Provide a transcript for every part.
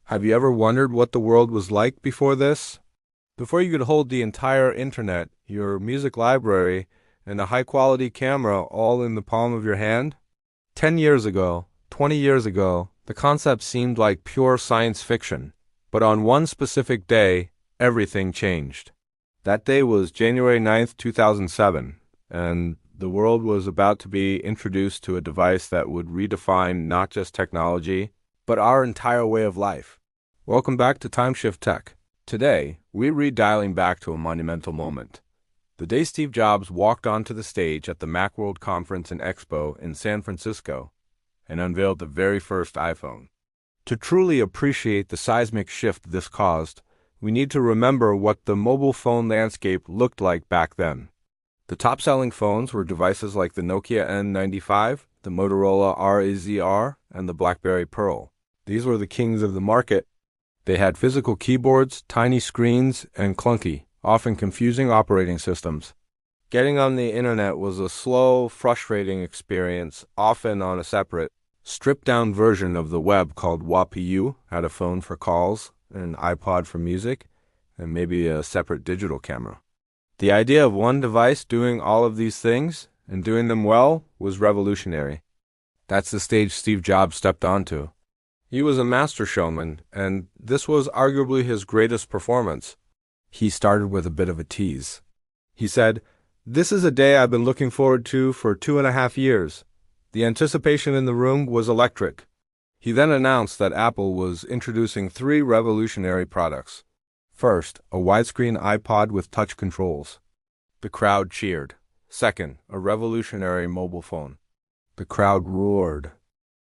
Have you ever wondered what the world was like before this? Before you could hold the entire internet, your music library, and a high-quality camera all in the palm of your hand? 10 years ago, 20 years ago, the concept seemed like pure science fiction. But on one specific day, everything changed. That day was January 9th, 2007, and the world was about to be introduced to a device that would redefine not just technology, but our entire way of life. Welcome back to TimeShift Tech. Today, we're redialing back to a monumental moment. The day Steve Jobs walked onto the stage at the Macworld Conference and Expo in San Francisco and unveiled the very first iPhone. To truly appreciate the seismic shift this caused, we need to remember what the mobile phone landscape looked like back then. The top-selling phones were devices like the Nokia N95, the Motorola RAZR, and the BlackBerry Pearl. These were the kings of the market. They had physical keyboards, tiny screens, and clunky, often confusing operating systems. Getting on the internet was a slow, frustrating experience, often on a separate, stripped-down version of the web called WAPU, had a phone for calls, an iPod for music, and maybe a separate digital camera. The idea of one device doing all of these things, and doing them well, was revolutionary. That's the stage Steve Jobs stepped onto. He was a master showman, and this was arguably his greatest performance. He started with a bit of a tease. He said, "This is a day I've been looking forward to for 2.5 years. The anticipation in the room was electric." He then announced that Apple was introducing 3 revolutionary products. First, a widescreen iPod with touch controls. The crowd cheered. Second, a revolutionary mobile phone. The crowd roared.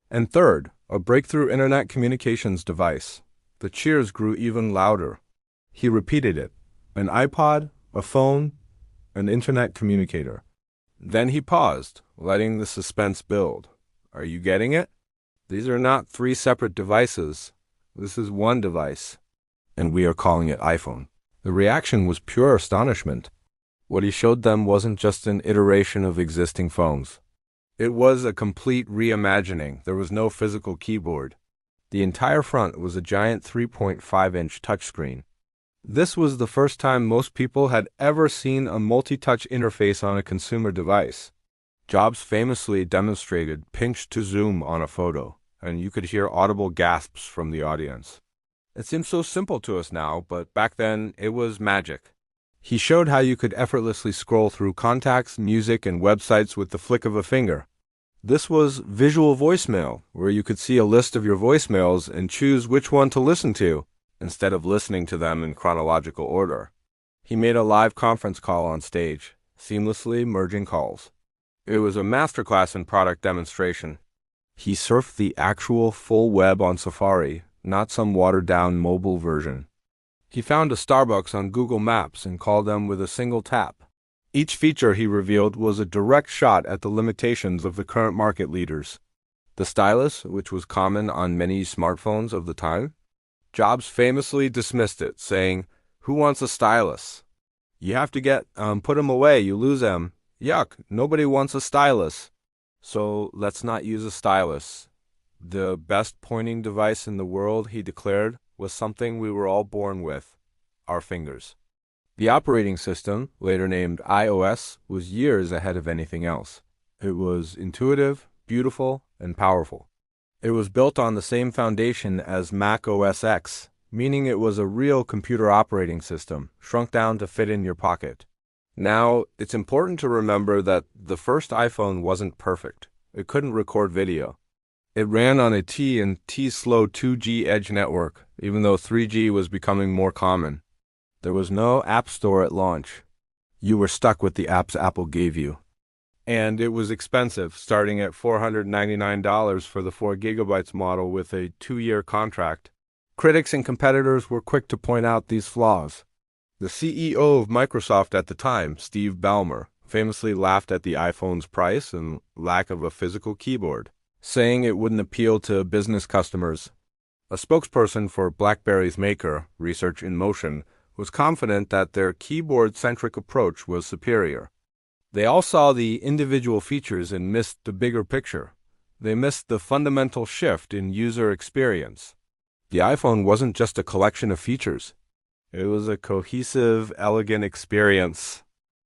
And third, a breakthrough internet communications device. The cheers grew even louder. He repeated it. An iPod, a phone, an internet communicator. Then he paused, letting the suspense build. Are you getting it? These are not 3 separate devices. This is one device. And we are calling it iPhone. The reaction was pure astonishment. What he showed them wasn't just an iteration of existing phones. It was a complete reimagining. There was no physical keyboard. The entire front was a giant 3.5-inch touchscreen. This was the first time most people had ever seen a multi-touch interface on a consumer device. Jobs famously demonstrated pinch to zoom on a photo, and you could hear audible gasps from the audience. It seems so simple to us now, but back then it was magic. He showed how you could effortlessly scroll through contacts, music, and websites with the flick of a finger. This was visual voicemail, where you could see a list of your voicemails and choose which one to listen to, instead of listening to them in chronological order. He made a live conference call on stage, seamlessly merging calls. It was a masterclass in product demonstration. He surfed the actual full web on Safari, not some watered-down mobile version. He found a Starbucks on Google Maps and called them with a single tap. Each feature he revealed was a direct shot at the limitations of the current market leaders. The stylus, which was common on many smartphones of the time, Jobs famously dismissed it, saying, "Who wants a stylus? You have to put 'em away, you lose 'em. Yuck, nobody wants a stylus. So let's not use a stylus." The best pointing device in the world, he declared, was something we were all born with, our fingers. The operating system, later named iOS, was years ahead of anything else. It was intuitive, beautiful, and powerful. It was built on the same foundation as Mac OS X, meaning it was a real computer operating system, shrunk down to fit in your pocket. Now, it's important to remember that the first iPhone wasn't perfect. It couldn't record video. It ran on a T&T slow 2G edge network, even though 3G was becoming more common. There was no app store at launch. You were stuck with the apps Apple gave you. And it was expensive, starting at $499 for the 4 GB model with a 2-year contract. Critics and competitors were quick to point out these flaws. The CEO of Microsoft at the time, Steve Ballmer, famously laughed at the iPhone's price and lack of a physical keyboard, saying it wouldn't appeal to business customers. A spokesperson for BlackBerry's maker, Research in Motion, was confident that their keyboard-centric approach was superior. They all saw the individual features and missed the bigger picture. They missed the fundamental shift in user experience. The iPhone wasn't just a collection of features. It was a cohesive, elegant experience.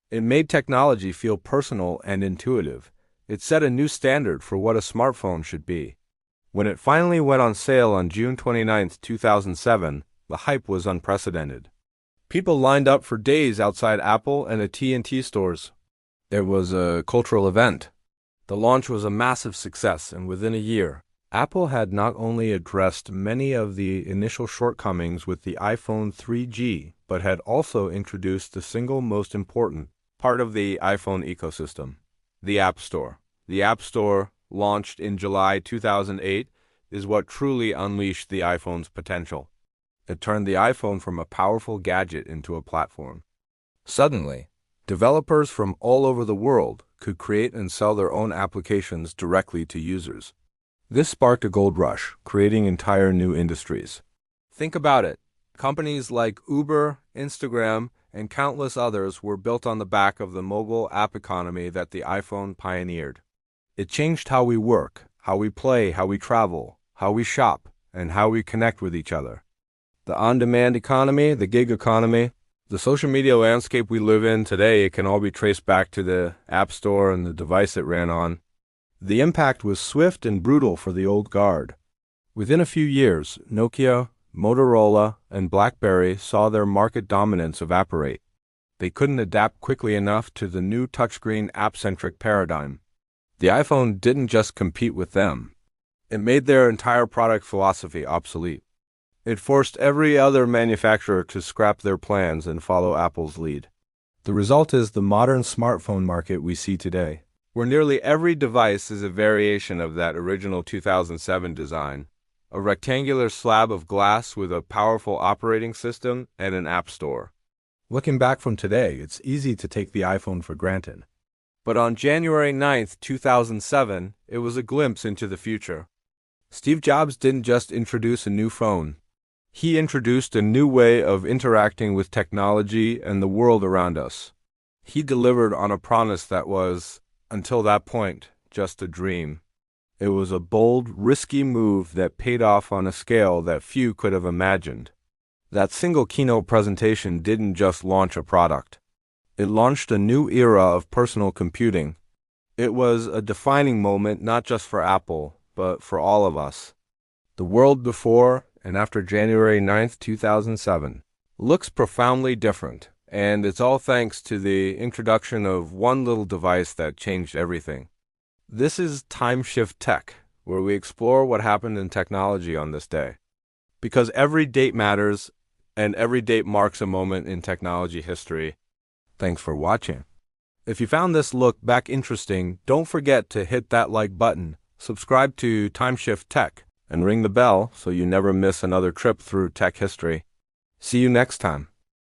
It made technology feel personal and intuitive. It set a new standard for what a smartphone should be. When it finally went on sale on June 29, 2007, the hype was unprecedented. People lined up for days outside Apple and AT&T stores. It was a cultural event. The launch was a massive success, and within a year, Apple had not only addressed many of the initial shortcomings with the iPhone 3G, but had also introduced the single most important part of the iPhone ecosystem, the App Store. The App Store, launched in July 2008, is what truly unleashed the iPhone's potential. It turned the iPhone from a powerful gadget into a platform. Suddenly, developers from all over the world could create and sell their own applications directly to users. This sparked a gold rush, creating entire new industries. Think about it. Companies like Uber, Instagram, and countless others were built on the back of the mobile app economy that the iPhone pioneered. It changed how we work, how we play, how we travel, how we shop, and how we connect with each other. The on-demand economy, the gig economy, the social media landscape we live in today can all be traced back to the App Store and the device it ran on. The impact was swift and brutal for the old guard. Within a few years, Nokia, Motorola, and BlackBerry saw their market dominance evaporate. They couldn't adapt quickly enough to the new touchscreen app-centric paradigm. The iPhone didn't just compete with them. It made their entire product philosophy obsolete. It forced every other manufacturer to scrap their plans and follow Apple's lead. The result is the modern smartphone market we see today, where nearly every device is a variation of that original 2007 design, a rectangular slab of glass with a powerful operating system and an app store. Looking back from today, it's easy to take the iPhone for granted. But on January 9, 2007, it was a glimpse into the future. Steve Jobs didn't just introduce a new phone. He introduced a new way of interacting with technology and the world around us. He delivered on a promise that was, until that point, just a dream. It was a bold, risky move that paid off on a scale that few could have imagined. That single keynote presentation didn't just launch a product. It launched a new era of personal computing. It was a defining moment not just for Apple, but for all of us. The world before and after January 9, 2007, looks profoundly different, and it's all thanks to the introduction of one little device that changed everything. This is TimeShift Tech, where we explore what happened in technology on this day. Because every date matters, and every date marks a moment in technology history. Thanks for watching. If you found this look back interesting, don't forget to hit that like button, subscribe to TimeShift Tech, and ring the bell so you never miss another trip through tech history. See you next time.